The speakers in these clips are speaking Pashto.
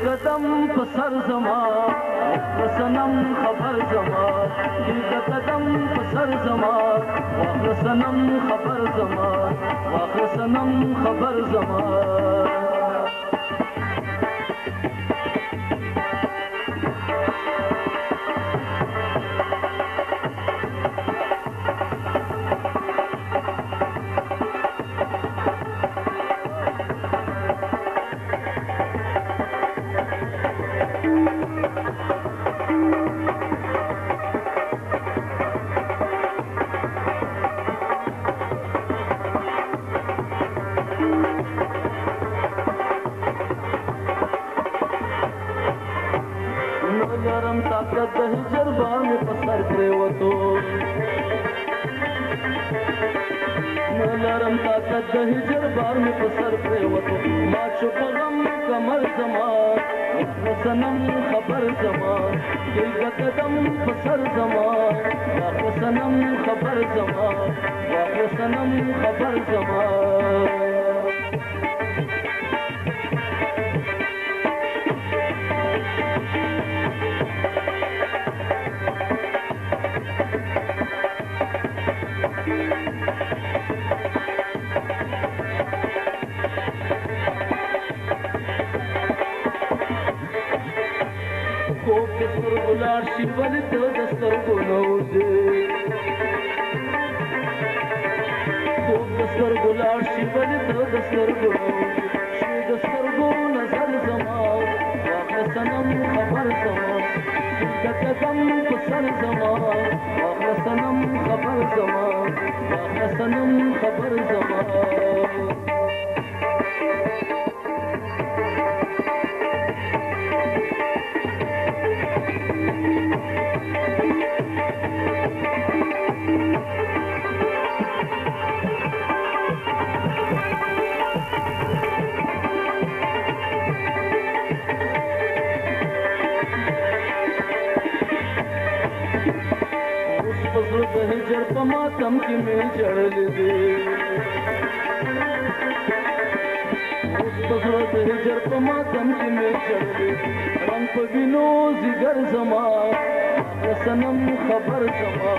قدم په سر زما واخله صنم خبر زما د قدم په سر زما واخله صنم خبر زما واخله صنم خبر زما لرم طاقت د هجر بار مې په سر پرېوتو نه لرم طاقت د هجر بار مې په سر پرېوتو ما شو په غم کمر زما واخله صنم خبر زما دوی د قدم په سر زما واخله صنم خبر زما واخله صنم خبر زما خوب د سترګو لاړ شي ولې ته د سترګو نه وځې خوب د سترګو لاړ شي ولې ته د سترګو نه وځې شي د سترګو نظر زما واخله صنم خبر زما د قدم په سر زما واخله صنم خبر زما واخله صنم خبر زما د هجر په ماتم کې مې جړل دي اوس په زړه د هجر په ماتم کې مې جړل دي رنګ په وینو زیګر زما واخله صنم خبر زما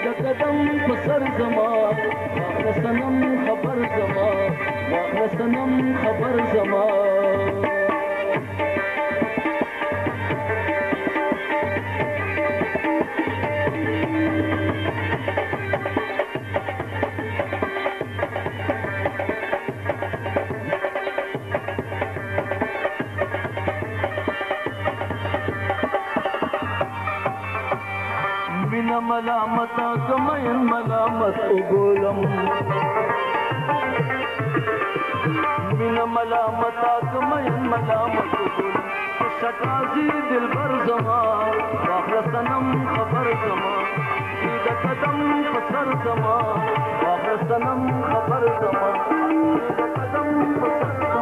د قدم په سر زما واخله صنم خبر زما واخله صنم خبر زما مینا ملامت کمین ملامت اگولم مینا ملامت کمین ملامت اگولم شکازی دل بر زما واخله صنم خبر زما د قدم په سر زما واخله صنم خبر زما د قدم په سر